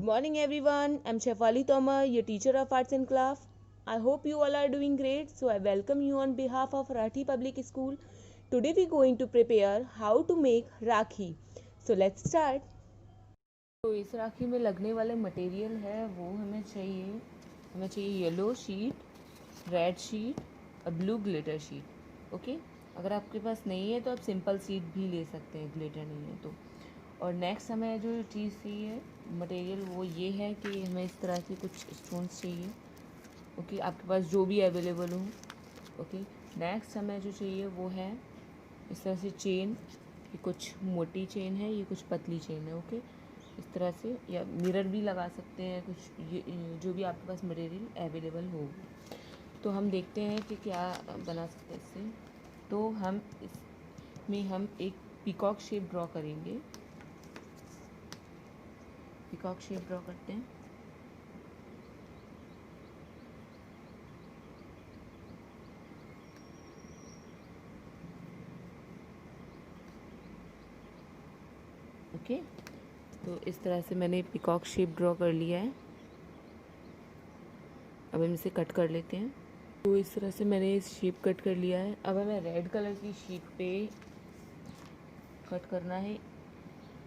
Good morning everyone. I'm Shefali Tomar, your teacher of arts and craft. I hope you all are doing great. So I welcome you on behalf of Rathi Public School. Today we're going to prepare how to make Rakhi. So let's start. तो इस राखी में लगने वाले material है वो हमें चाहिए yellow sheet, red sheet और ब्लू ग्लिटर शीट. ओके, अगर आपके पास नहीं है तो आप सिंपल शीट भी ले सकते हैं, ग्लिटर नहीं है तो. और नेक्स्ट हमें जो चीज़ चाहिए मटेरियल वो ये है कि हमें इस तरह के कुछ स्टोन्स चाहिए. ओके, आपके पास जो भी अवेलेबल हो. ओके, नेक्स्ट हमें जो चाहिए वो है इस तरह से चेन. ये कुछ मोटी चेन है, ये कुछ पतली चेन है. ओके, इस तरह से, या मिरर भी लगा सकते हैं कुछ, ये जो भी आपके पास मटेरियल अवेलेबल हो. तो हम देखते हैं कि क्या बना सकते हैं इससे. तो हम इसमें हम एक पीकॉक शेप ड्रॉ करेंगे. पीकॉक शेप ड्रॉ करते हैं. ओके, तो इस तरह से मैंने पीकॉक शेप ड्रॉ कर लिया है. अब हम इसे कट कर लेते हैं. तो इस तरह से मैंने इस शेप कट कर लिया है. अब हमें रेड कलर की शीट पे कट करना है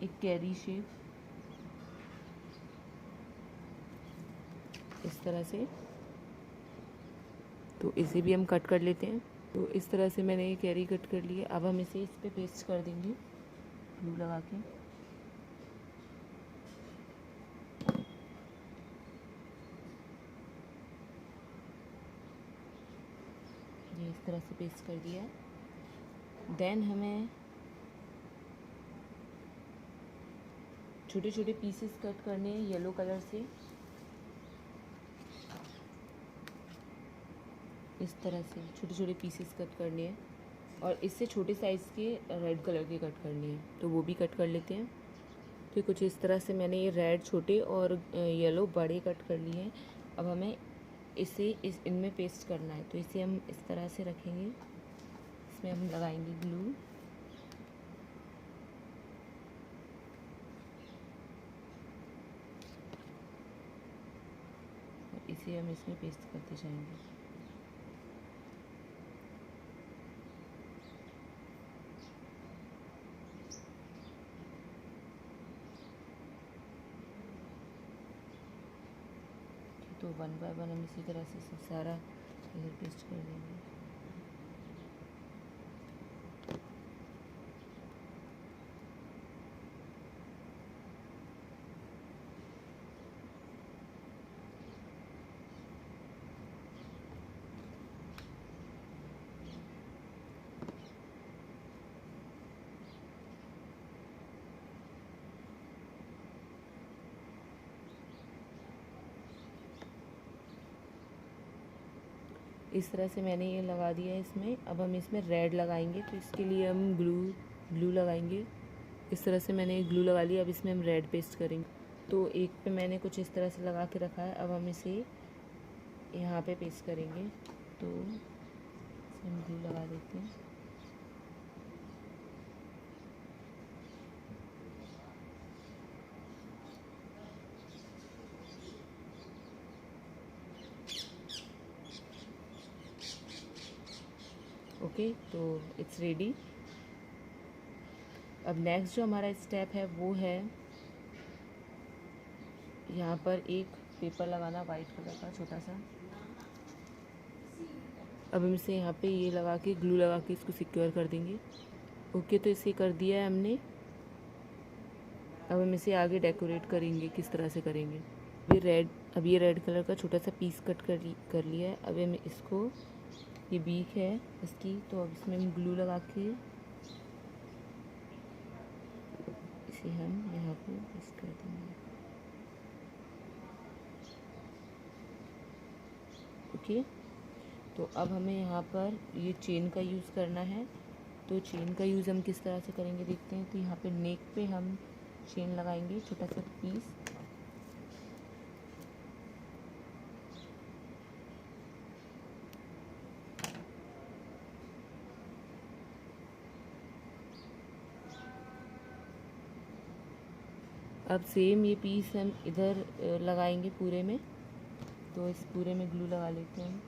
एक कैरी शेप इस तरह से. तो इसे भी हम कट कर लेते हैं. तो इस तरह से मैंने ये कैरी कट कर लिया. अब हम इसे इस पे पेस्ट कर देंगे ग्लू लगा के. ये इस तरह से पेस्ट कर दिया. देन हमें छोटे छोटे पीसेस कट करने हैं येलो कलर से. इस तरह से छोटे छोटे पीसेस कट करने हैं और इससे छोटे साइज़ के रेड कलर के कट करने हैं. तो वो भी कट कर लेते हैं. तो कुछ इस तरह से मैंने ये रेड छोटे और येलो बड़े कट कर लिए हैं. अब हमें इसे इनमें पेस्ट करना है. तो इसे हम इस तरह से रखेंगे. इसमें हम लगाएंगे ग्लू. और इसे हम इसमें पेस्ट करते जाएंगे. तो वन बाय वन हम इसी तरह से सारा कलर पेस्ट कर देंगे. इस तरह से मैंने ये लगा दिया है इसमें. अब हम इसमें रेड लगाएंगे. तो इसके लिए हम ग्लू लगाएंगे. इस तरह से मैंने ग्लू लगा लिया. अब इसमें हम रेड पेस्ट करेंगे. तो एक पे मैंने कुछ इस तरह से लगा के रखा है. अब हम इसे यहाँ पे पेस्ट करेंगे. तो इसे हम ग्लू लगा देते हैं. ओके, तो इट्स रेडी. अब नेक्स्ट जो हमारा स्टेप है वो है यहाँ पर एक पेपर लगाना वाइट कलर का छोटा सा. अब हम इसे यहाँ पे ये लगा के ग्लू लगा के इसको सिक्योर कर देंगे. ओके, तो इसे कर दिया है हमने. अब हम इसे आगे डेकोरेट करेंगे. किस तरह से करेंगे. अब ये रेड कलर का छोटा सा पीस कट कर लिया है. अब हम इसको, ये बीक है इसकी, तो अब इसमें हम ग्लू लगा के इसे हम यहाँ पे पेस्ट कर देंगे. ओके, तो अब हमें यहाँ पर ये चेन का यूज़ करना है. तो चेन का यूज़ हम किस तरह से करेंगे देखते हैं. तो यहाँ पे नेक पे हम चेन लगाएंगे छोटा सा पीस. अब सेम ये पीस हम इधर लगाएंगे पूरे में, तो इस पूरे में ग्लू लगा लेते हैं।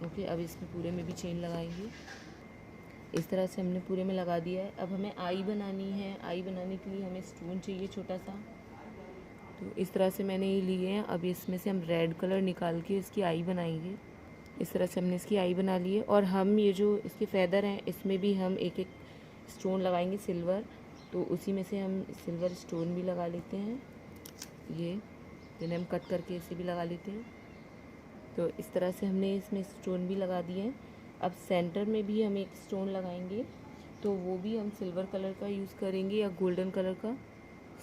ओके, अब इसमें पूरे में भी चेन लगाएंगे। इस तरह से हमने पूरे में लगा दिया है। अब हमें आई बनानी है। आई बनाने के लिए हमें स्टोन चाहिए छोटा सा, तो इस तरह से मैंने ये लिए हैं। अब इसमें से हम रेड कलर निकाल के इसकी आई बनाएंगे। इस तरह से हमने इसकी आई बना ली है। और हम ये जो इसके फेदर हैं इसमें भी हम एक एक स्टोन लगाएंगे सिल्वर, तो उसी में से हम सिल्वर स्टोन भी लगा लेते हैं। ये जिन्हें हम कट करके इसे भी लगा लेते हैं। तो इस तरह से हमने इसमें स्टोन भी लगा दिए हैं। अब सेंटर में भी हम एक स्टोन लगाएंगे, तो वो भी हम सिल्वर कलर का यूज़ करेंगे या गोल्डन कलर का।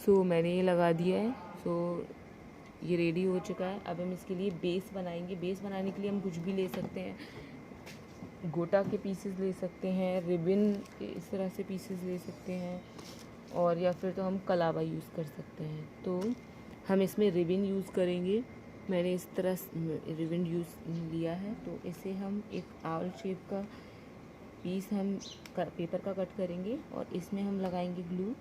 सो मैंने ये लगा दिया है। सो ये रेडी हो चुका है। अब हम इसके लिए बेस बनाएंगे। बेस बनाने के लिए हम कुछ भी ले सकते हैं, गोटा के पीसेस ले सकते हैं, रिबन इस तरह से पीसेस ले सकते हैं, और या फिर तो हम कलावा यूज़ कर सकते हैं। तो हम इसमें रिबन यूज़ करेंगे। मैंने इस तरह रिबन यूज़ लिया है, तो इसे हम एक आउल शेप का पीस हम पेपर का कट करेंगे और इसमें हम लगाएंगे ग्लू।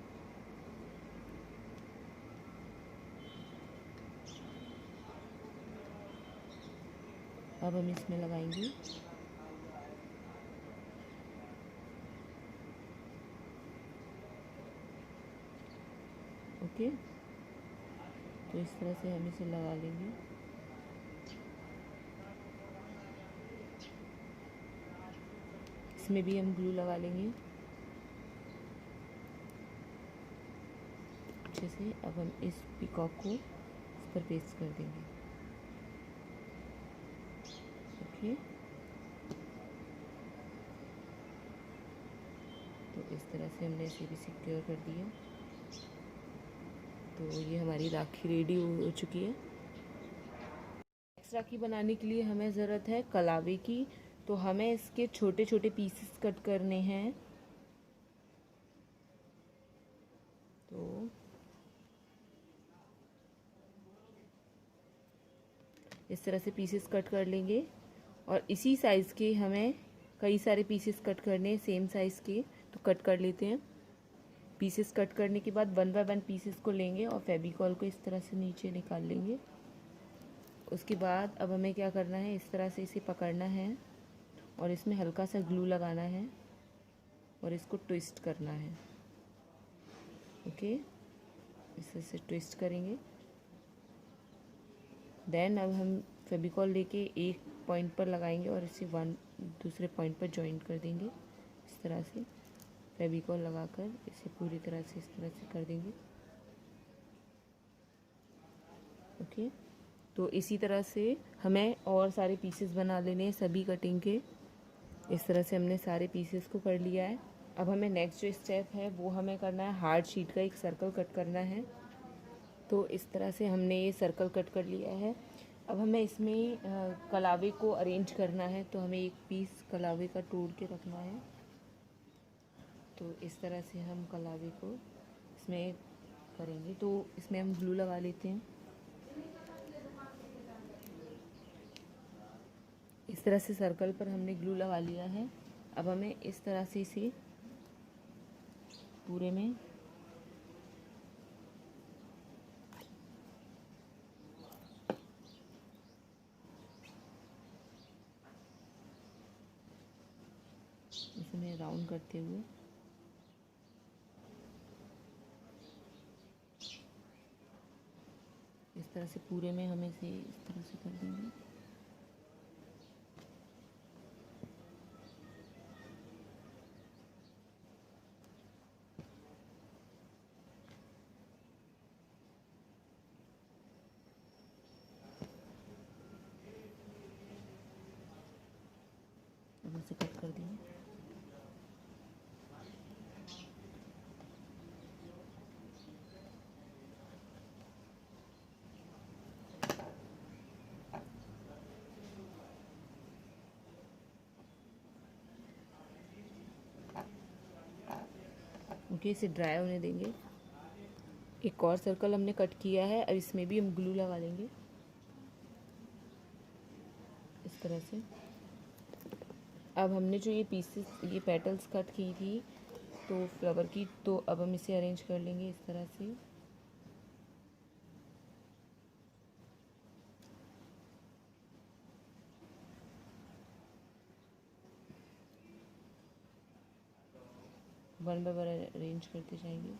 अब हम इसमें लगाएंगे ओके, तो इस तरह से हम इसे लगा लेंगे। इसमें भी हम ग्लू लगा लेंगे अच्छे से। अब हम इस पिकॉक को इस पर पेस्ट कर देंगे। ओके, तो इस तरह से हमने इसे भी सिक्योर कर दिया। तो ये हमारी राखी रेडी हो चुकी है। नेक्स्ट राखी बनाने के लिए हमें ज़रूरत है कलावे की, तो हमें इसके छोटे छोटे पीसेस कट करने हैं। तो इस तरह से पीसेस कट कर लेंगे, और इसी साइज़ के हमें कई सारे पीसेस कट करने हैं सेम साइज़ के, तो कट कर लेते हैं। पीसेस कट करने के बाद 1 बाय 1 पीसेस को लेंगे और फेविकॉल को इस तरह से नीचे निकाल लेंगे। उसके बाद अब हमें क्या करना है, इस तरह से इसे पकड़ना है और इसमें हल्का सा ग्लू लगाना है और इसको ट्विस्ट करना है। ओके, इस तरह से ट्विस्ट करेंगे। देन अब हम फेविकॉल लेके एक पॉइंट पर लगाएंगे और इसे दूसरे पॉइंट पर जॉइंट कर देंगे। इस तरह से फेविकॉल लगाकर इसे पूरी तरह से इस तरह से कर देंगे। ओके, तो इसी तरह से हमें और सारे पीसेस बना लेने हैं सभी कटिंग के। इस तरह से हमने सारे पीसेस को कर लिया है। अब हमें नेक्स्ट जो स्टेप है वो हमें करना है हार्ड शीट का एक सर्कल कट करना है। तो इस तरह से हमने ये सर्कल कट कर लिया है। अब हमें इसमें कलावे को अरेंज करना है, तो हमें एक पीस कलावे का तोड़ के रखना है। तो इस तरह से हम कलावे को इसमें करेंगे। तो इसमें हम ग्लू लगा लेते हैं। इस तरह से सर्कल पर हमने ग्लू लगा लिया है। अब हमें इस तरह से इसे पूरे में इसमें राउंड करते हुए इस तरह से पूरे में हमें इसे इस तरह से कर देंगे। अब इसे कट कर देंगे। ओके, इसे ड्राई होने देंगे। एक और सर्कल हमने कट किया है, अब इसमें भी हम ग्लू लगा लेंगे इस तरह से। अब हमने जो ये पीसेस, ये पेटल्स कट की थी तो फ्लावर की, तो अब हम इसे अरेंज कर लेंगे इस तरह से। वन बाय वन अरेंज करते जाएंगे।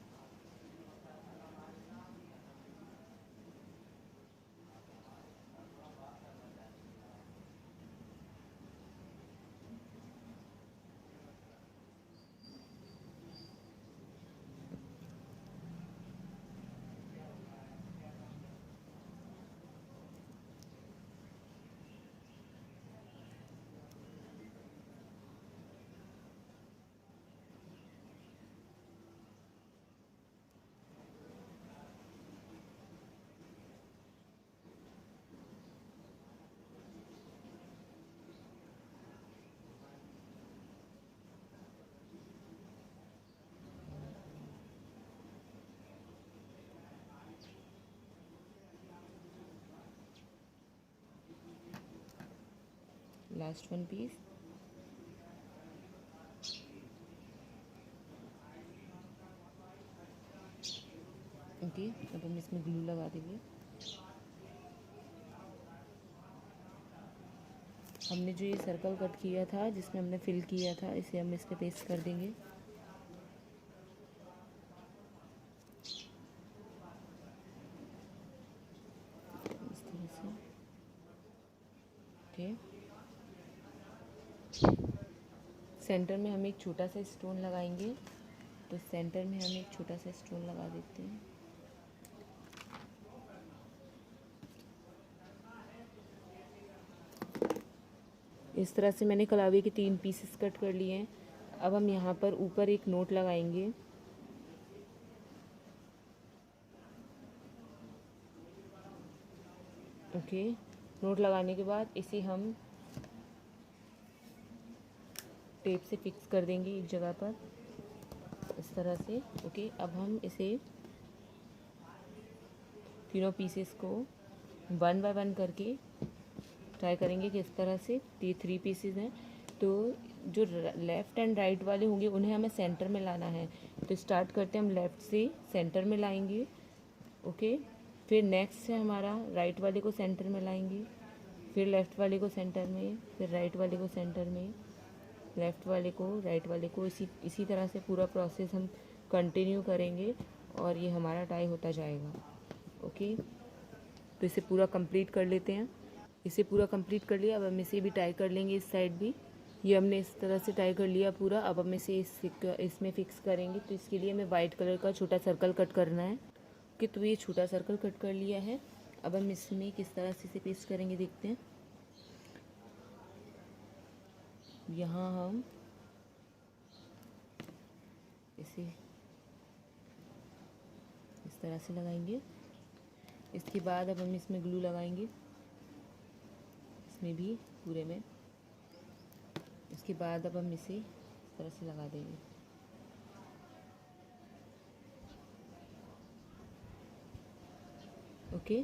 Last one piece. ओके, अब हम इसमें ग्लू लगा देंगे। हमने जो ये सर्कल कट किया था जिसमें हमने फिल किया था, इसे हम इस पे पेस्ट कर देंगे। इस तरह से। ओके, सेंटर में हम एक छोटा सा स्टोन लगाएंगे, तो सेंटर में हम एक छोटा सा स्टोन लगा देते हैं। इस तरह से मैंने कलावे के 3 पीसेस कट कर लिए हैं। अब हम यहाँ पर ऊपर एक नोट लगाएंगे। ओके, नोट लगाने के बाद इसे हम टेप से फिक्स कर देंगे एक जगह पर इस तरह से। ओके, अब हम इसे तीनों पीसेस को वन बाय वन करके ट्राई करेंगे कि इस तरह से। ये 3 पीसेस हैं, तो जो लेफ़्ट एंड राइट वाले होंगे उन्हें हमें सेंटर में लाना है। तो स्टार्ट करते हैं, हम लेफ़्ट से सेंटर में लाएंगे। ओके, फिर नेक्स्ट है हमारा राइट वाले को सेंटर में लाएंगे, फिर लेफ़्ट वाले को सेंटर में, फिर राइट वाले को सेंटर में, लेफ़्ट वाले को, राइट वाले को। इसी तरह से पूरा प्रोसेस हम कंटिन्यू करेंगे और ये हमारा टाई होता जाएगा। ओके, तो इसे पूरा कंप्लीट कर लेते हैं। इसे पूरा कंप्लीट कर लिया, अब हम इसे भी टाई कर लेंगे इस साइड भी। ये हमने इस तरह से टाई कर लिया पूरा। अब हम इसे इसमें फिक्स करेंगे, तो इसके लिए हमें वाइट कलर का छोटा सर्कल कट करना है। ओके, तो ये छोटा सर्कल कट कर लिया है। अब हम इसमें किस तरह से इसे पेस्ट करेंगे देखते हैं। यहाँ हम इसे इस तरह से लगाएंगे। इसके बाद अब हम इसमें ग्लू लगाएंगे, इसमें भी पूरे में। इसके बाद अब हम इसे इस तरह से लगा देंगे। ओके,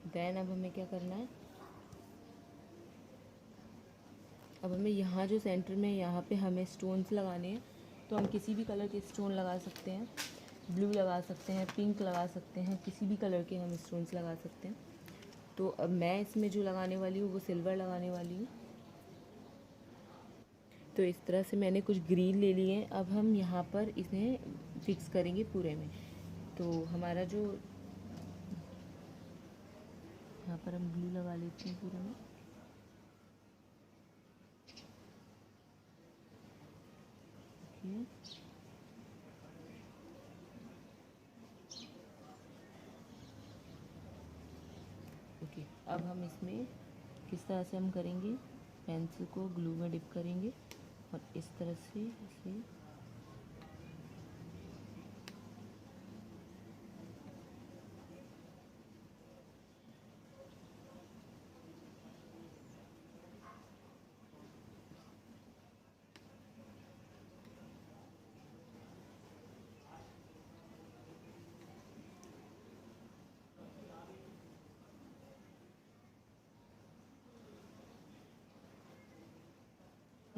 देन अब हमें क्या करना है, अब हमें यहाँ जो सेंटर में यहाँ पे हमें स्टोन्स लगाने हैं, तो हम किसी भी कलर के स्टोन लगा सकते हैं। ब्लू लगा सकते हैं, पिंक लगा सकते हैं, किसी भी कलर के हम स्टोन्स लगा सकते हैं। तो अब मैं इसमें जो लगाने वाली हूँ वो सिल्वर लगाने वाली हूँ। तो इस तरह से मैंने कुछ ग्रीन ले लिए हैं। अब हम यहाँ पर इन्हें फिक्स करेंगे पूरे में। तो हमारा जो यहाँ पर हम ग्लू लगा लेते हैं पूरे में। ओके, अब हम इसमें किस तरह से हम करेंगे, पेंसिल को ग्लू में डिप करेंगे और इस तरह से इसे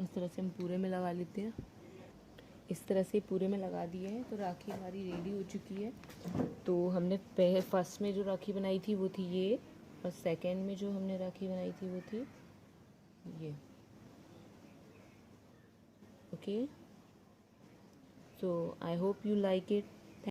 इस तरह से हम पूरे में लगा लेते हैं। इस तरह से पूरे में लगा दिए हैं तो राखी हमारी रेडी हो चुकी है। तो हमने फर्स्ट में जो राखी बनाई थी वो थी ये, और सेकंड में जो हमने राखी बनाई थी वो थी ये। Okay, so I hope you like it.